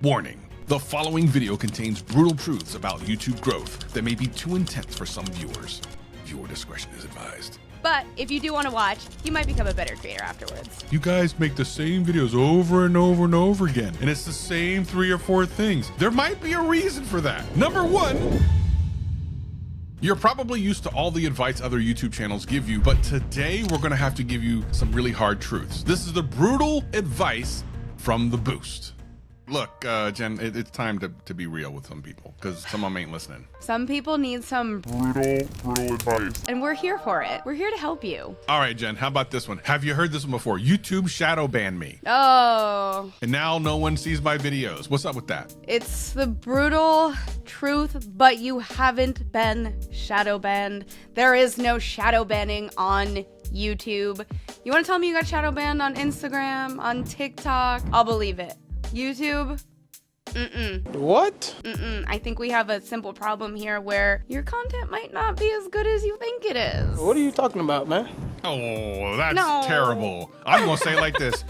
Warning, the following video contains brutal truths about YouTube growth that may be too intense for some viewers. Viewer discretion is advised. But if you do want to watch, you might become a better creator afterwards. You guys make the same videos over and over and over again, and it's the same 3 or 4 things. There might be a reason for that. Number 1, you're probably used to all the advice other YouTube channels give you, but today we're gonna have to give you some really hard truths. This is the brutal advice from the Boost. Look, Jen, it's time to be real with some people, because some of them ain't listening. Some people need some brutal advice. And we're here for it. We're here to help you. All right, Jen, how about this one? Have you heard this one before? YouTube shadow banned me. Oh. And now no one sees my videos. What's up with that? It's the brutal truth, but you haven't been shadow banned. There is no shadow banning on YouTube. You want to tell me you got shadow banned on Instagram, on TikTok? I'll believe it. YouTube? What? I think we have a simple problem here where your content might not be as good as you think it is. What are you talking about, man? Oh, that's terrible. I'm gonna say it like this.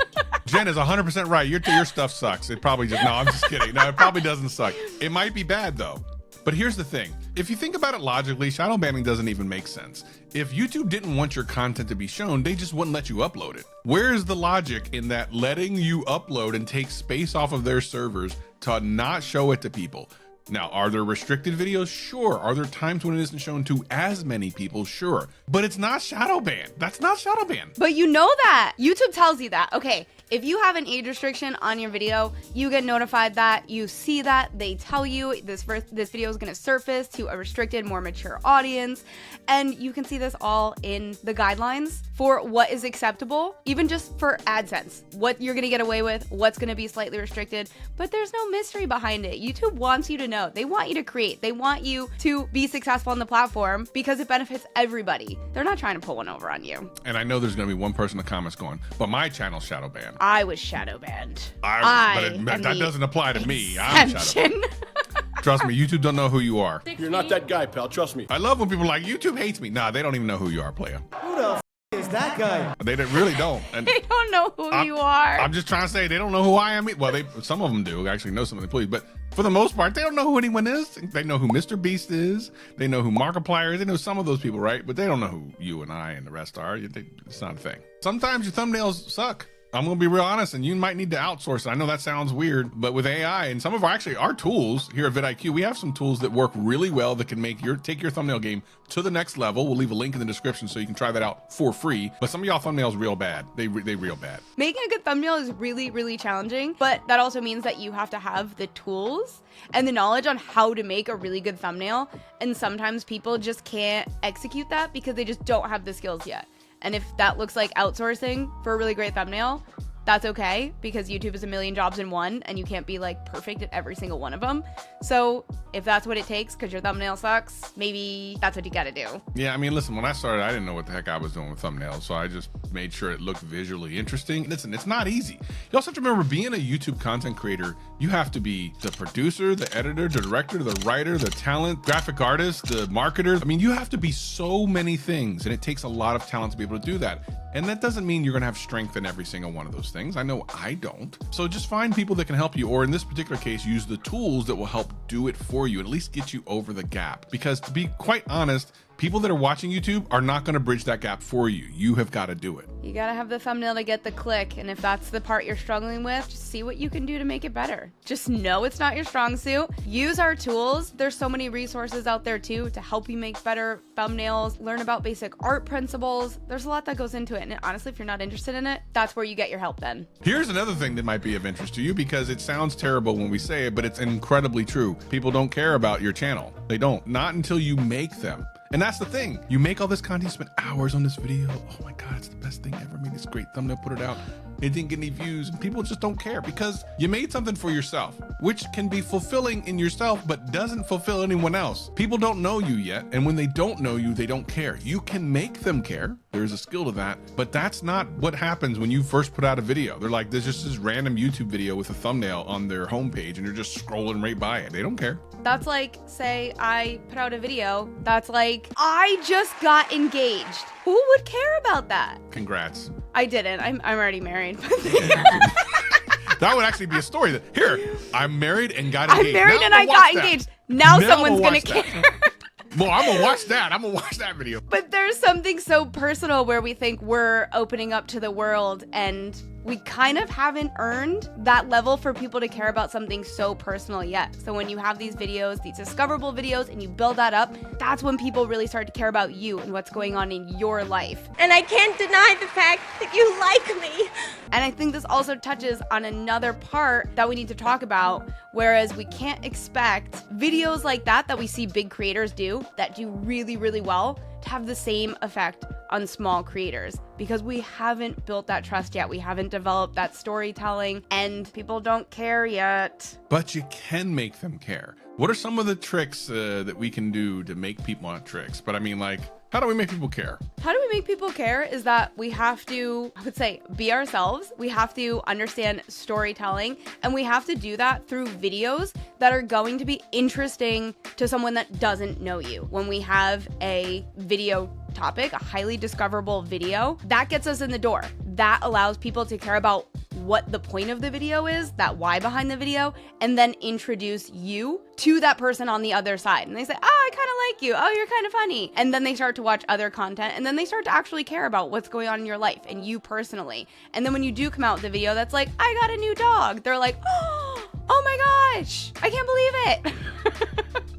Jen is 100% right. Your stuff sucks. It probably just, no, I'm just kidding. No, it probably doesn't suck. It might be bad though. But here's the thing. If you think about it logically, shadow banning doesn't even make sense. If YouTube didn't want your content to be shown, they just wouldn't let you upload it. Where's the logic in that letting you upload and take space off of their servers to not show it to people? Now, are there restricted videos? Sure. Are there times when it isn't shown to as many people? Sure. But it's not shadow banned. That's not shadow banned. But you know that. YouTube tells you that. Okay, if you have an age restriction on your video, you get notified that, you see that, they tell you this video is gonna surface to a restricted, more mature audience, and you can see this all in the guidelines for what is acceptable, even just for AdSense, what you're gonna get away with, what's gonna be slightly restricted, but there's no mystery behind it. YouTube wants you to know. They want you to create. They want you to be successful on the platform because it benefits everybody. They're not trying to pull one over on you. And I know there's gonna be one person in the comments going, but my channel's shadow banned. I was shadow banned. But that doesn't apply to me. I'm shadow banned. Trust me, YouTube don't know who you are. You're not that guy, pal. Trust me. I love when people are like, YouTube hates me. Nah, they don't even know who you are, player. Who the f is that guy? They really don't. And They don't know who you are. I'm just trying to say they don't know who I am. Well, some of them do actually know some of the employees, but for the most part, they don't know who anyone is. They know who Mr. Beast is. They know who Markiplier is. They know some of those people, right? But they don't know who you and I and the rest are. It's not a thing. Sometimes your thumbnails suck. I'm gonna be real honest, and you might need to outsource it. I know that sounds weird, but with AI and some of our tools here at vidIQ, we have some tools that work really well that can take your thumbnail game to the next level. We'll leave a link in the description so you can try that out for free. But some of y'all thumbnails real bad. They real bad. Making a good thumbnail is really, really challenging, but that also means that you have to have the tools and the knowledge on how to make a really good thumbnail. And sometimes people just can't execute that because they just don't have the skills yet. And if that looks like outsourcing for a really great thumbnail, that's okay, because YouTube is a million jobs in one and you can't be like perfect at every single one of them. So if that's what it takes because your thumbnail sucks, maybe that's what you gotta do. Yeah, I mean, listen, when I started, I didn't know what the heck I was doing with thumbnails, so I just made sure it looked visually interesting. Listen, it's not easy. You also have to remember, being a YouTube content creator, you have to be the producer, the editor, the director, the writer, the talent, graphic artist, the marketer. I mean, you have to be so many things, and it takes a lot of talent to be able to do that. And that doesn't mean you're gonna have strength in every single one of those things. I know I don't. So just find people that can help you, or in this particular case, use the tools that will help do it for you, at least get you over the gap. Because to be quite honest, people that are watching YouTube are not gonna bridge that gap for you. You have gotta do it. You gotta have the thumbnail to get the click, and if that's the part you're struggling with, just see what you can do to make it better. Just know it's not your strong suit. Use our tools. There's so many resources out there too to help you make better thumbnails, learn about basic art principles. There's a lot that goes into it, and honestly, if you're not interested in it, that's where you get your help then. Here's another thing that might be of interest to you, because it sounds terrible when we say it, but it's incredibly true. People don't care about your channel. They don't. Not until you make them. And that's the thing. You make all this content, you spend hours on this video. Oh my God, it's the best thing ever. Made this great thumbnail, put it out. It didn't get any views, and people just don't care because you made something for yourself, which can be fulfilling in yourself, but doesn't fulfill anyone else. People don't know you yet, and when they don't know you, they don't care. You can make them care. There's a skill to that, but that's not what happens when you first put out a video. They're like, there's just this random YouTube video with a thumbnail on their homepage, and you're just scrolling right by it. They don't care. That's like, say I put out a video that's like, I just got engaged. Who would care about that? Congrats. I didn't. I'm already married. That would actually be a story that, here, I'm married and got I'm engaged. married Now and I'ma I watch got that. engaged. Now Now someone's I'ma gonna watch that. care. Well, I'm gonna watch that. I'm gonna watch that video. But there's something so personal where we think we're opening up to the world, and we kind of haven't earned that level for people to care about something so personal yet. So when you have these videos, these discoverable videos, and you build that up, that's when people really start to care about you and what's going on in your life. And I can't deny the fact that you like me. And I think this also touches on another part that we need to talk about, whereas we can't expect videos like that we see big creators do, that do really, really well, to have the same effect on small creators, because we haven't built that trust yet. We haven't developed that storytelling, and people don't care yet. But you can make them care. What are some of the tricks that we can do to make people, not tricks, but I mean, like, how do we make people care? How do we make people care is that we have to, I would say, be ourselves. We have to understand storytelling, and we have to do that through videos that are going to be interesting to someone that doesn't know you. When we have a video topic, a highly discoverable video, that gets us in the door. That allows people to care about what the point of the video is, that why behind the video, and then introduce you to that person on the other side. And they say, oh, I kind of like you. Oh, you're kind of funny. And then they start to watch other content, and then they start to actually care about what's going on in your life and you personally. And then when you do come out with the video that's like, I got a new dog, they're like, oh my gosh, I can't believe it.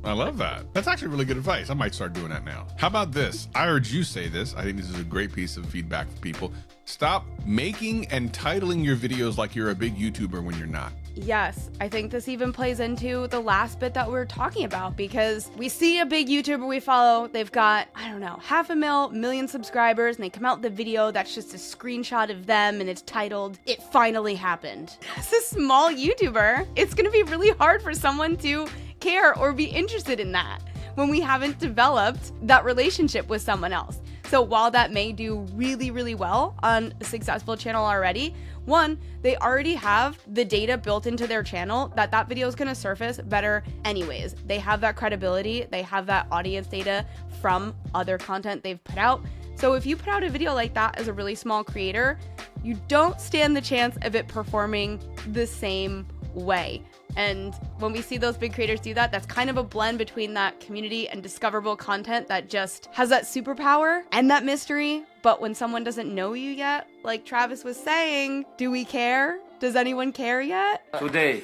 I love that. That's actually really good advice. I might start doing that now. How about this? I heard you say this. I think this is a great piece of feedback for people. Stop making and titling your videos like you're a big YouTuber when you're not. Yes, I think this even plays into the last bit that we were talking about, because we see a big YouTuber we follow, they've got, I don't know, 500,000 subscribers, and they come out with the video that's just a screenshot of them and it's titled, "It Finally Happened." As a small YouTuber, it's gonna be really hard for someone to care or be interested in that when we haven't developed that relationship with someone else. So while that may do really, really well on a successful channel already, one, they already have the data built into their channel that video is going to surface better anyways. They have that credibility. They have that audience data from other content they've put out. So if you put out a video like that as a really small creator, you don't stand the chance of it performing the same way. And when we see those big creators do that, that's kind of a blend between that community and discoverable content that just has that superpower and that mystery. But when someone doesn't know you yet, like Travis was saying, do we care? Does anyone care yet? Today,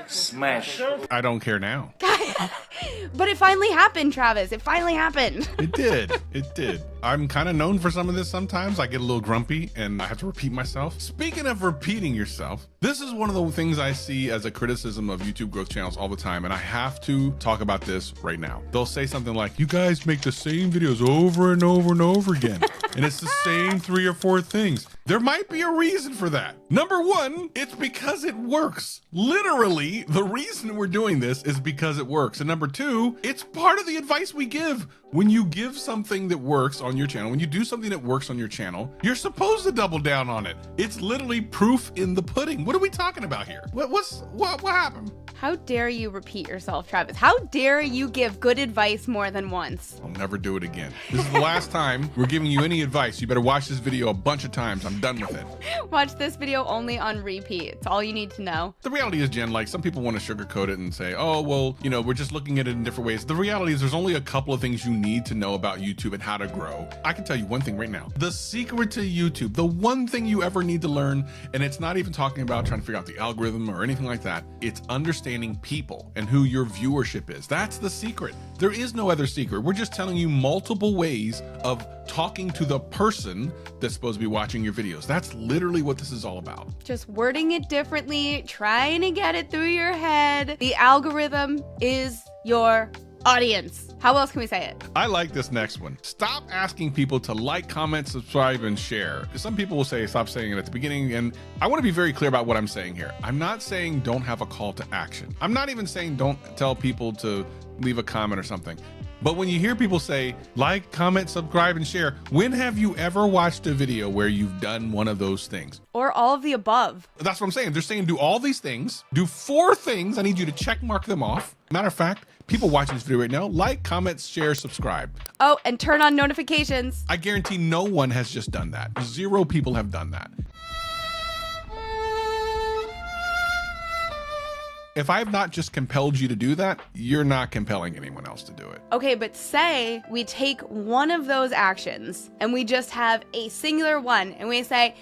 smash. I don't care now. But it finally happened, Travis. It finally happened. It did. It did. I'm kind of known for some of this sometimes. I get a little grumpy and I have to repeat myself. Speaking of repeating yourself, this is one of the things I see as a criticism of YouTube growth channels all the time, and I have to talk about this right now. They'll say something like, you guys make the same videos over and over and over again, and it's the same 3 or 4 things. There might be a reason for that. Number one, it's because it works. Literally, the reason we're doing this is because it works. And number two, it's part of the advice we give. When you give something that works on your channel, when you do something that works on your channel, you're supposed to double down on it. It's literally proof in the pudding. What are we talking about here? What happened? How dare you repeat yourself, Travis? How dare you give good advice more than once? I'll never do it again. This is the last time we're giving you any advice. You better watch this video a bunch of times. I'm done with it. Watch this video only on repeat. It's all you need to know. The reality is, Jen, like some people want to sugarcoat it and say, oh, well, you know, we're just looking at it in different ways. The reality is there's only a couple of things you need to know about YouTube and how to grow. I can tell you one thing right now. The secret to YouTube, the one thing you ever need to learn, and it's not even talking about trying to figure out the algorithm or anything like that. It's understanding people and who your viewership is. That's the secret. There is no other secret. We're just telling you multiple ways of talking to the person that's supposed to be watching your videos. That's literally what this is all about. Just wording it differently, trying to get it through your head. The algorithm is your audience. How else can we say it? I like this next one. Stop asking people to like, comment, subscribe, and share. Some people will say, stop saying it at the beginning. And I want to be very clear about what I'm saying here. I'm not saying don't have a call to action. I'm not even saying don't tell people to leave a comment or something. But when you hear people say, like, comment, subscribe, and share, when have you ever watched a video where you've done one of those things? Or all of the above. That's what I'm saying. They're saying do all these things, do 4 things. I need you to check mark them off. Matter of fact, people watching this video right now, like, comment, share, subscribe. Oh, and turn on notifications. I guarantee no one has just done that. 0 people have done that. if I've not just compelled you to do that, you're not compelling anyone else to do it. Okay, but say we take one of those actions and we just have a singular one and we say,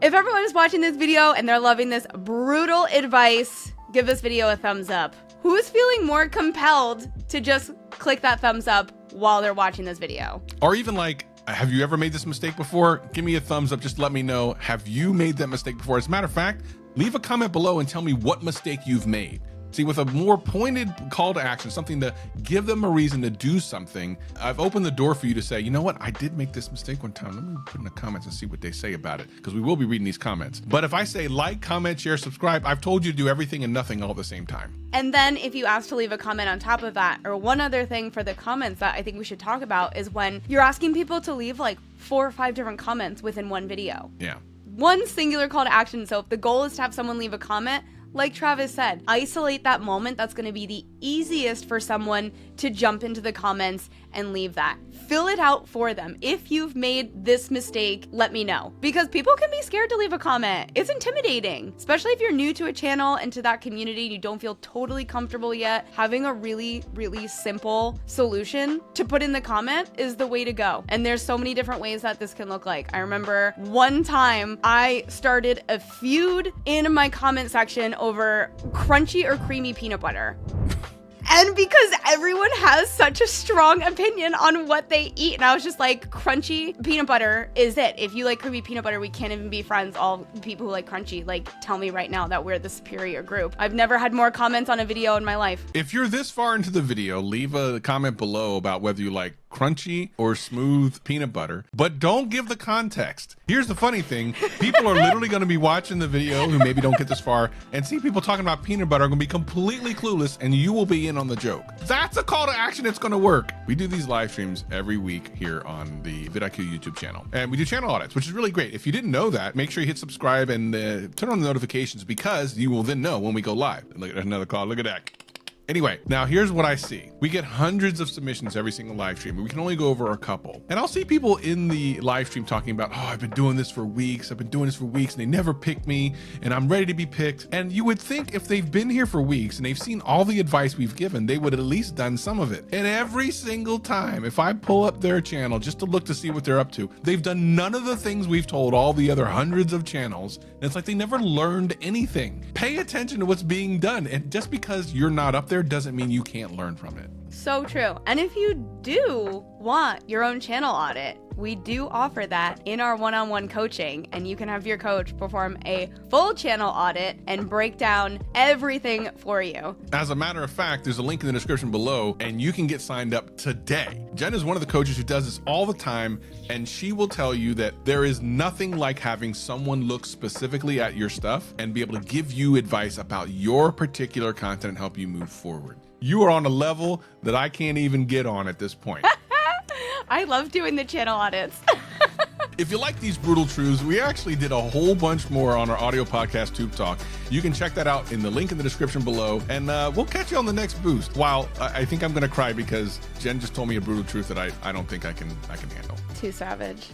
if everyone is watching this video and they're loving this brutal advice, give this video a thumbs up. Who's feeling more compelled to just click that thumbs up while they're watching this video? Or even like, have you ever made this mistake before? Give me a thumbs up. Just let me know. Have you made that mistake before? As a matter of fact, leave a comment below and tell me what mistake you've made. See, with a more pointed call to action, something to give them a reason to do something, I've opened the door for you to say, you know what, I did make this mistake one time. Let me put in the comments and see what they say about it, because we will be reading these comments. But if I say like, comment, share, subscribe, I've told you to do everything and nothing all at the same time. And then if you ask to leave a comment on top of that, or one other thing for the comments that I think we should talk about is when you're asking people to leave like 4 or 5 different comments within one video. Yeah. One singular call to action. So if the goal is to have someone leave a comment, like Travis said, isolate that moment. That's going to be the easiest for someone to jump into the comments and leave that. Fill it out for them. If you've made this mistake, let me know. Because people can be scared to leave a comment. It's intimidating, especially if you're new to a channel and to that community and you don't feel totally comfortable yet. Having a really, really simple solution to put in the comment is the way to go. And there's so many different ways that this can look like. I remember one time I started a feud in my comment section over crunchy or creamy peanut butter. And because everyone has such a strong opinion on what they eat. And I was just like, crunchy peanut butter is it. If you like creamy peanut butter, we can't even be friends. All people who like crunchy, like, tell me right now that we're the superior group. I've never had more comments on a video in my life. If you're this far into the video, leave a comment below about whether you like crunchy or smooth peanut butter, but don't give the context. Here's the funny thing. People are literally going to be watching the video who maybe don't get this far and see people talking about peanut butter are going to be completely clueless and you will be in on the joke. That's a call to action. It's going to work. We do these live streams every week here on the vidIQ YouTube channel, and we do channel audits, which is really great. If you didn't know that, make sure you hit subscribe and turn on the notifications, because you will then know when we go live. Look at another call. Look at that. Anyway, now here's what I see. We get hundreds of submissions every single live stream. We can only go over a couple. And I'll see people in the live stream talking about, oh, I've been doing this for weeks. I've been doing this for weeks and they never pick me and I'm ready to be picked. And you would think if they've been here for weeks and they've seen all the advice we've given, they would at least done some of it. And every single time, if I pull up their channel just to look to see what they're up to, they've done none of the things we've told all the other hundreds of channels. And it's like they never learned anything. Pay attention to what's being done. And just because you're not up there doesn't mean you can't learn from it. So true. And if you do want your own channel audit, we do offer that in our one-on-one coaching, and you can have your coach perform a full channel audit and break down everything for you. As a matter of fact, there's a link in the description below and you can get signed up today. Jen is one of the coaches who does this all the time, and she will tell you that there is nothing like having someone look specifically at your stuff and be able to give you advice about your particular content and help you move forward. You are on a level that I can't even get on at this point. I love doing the channel audits. If you like these brutal truths, we actually did a whole bunch more on our audio podcast, Tube Talk. You can check that out in the link in the description below, and we'll catch you on the next boost. While I think I'm going to cry because Jen just told me a brutal truth that I don't think I can handle. Too savage.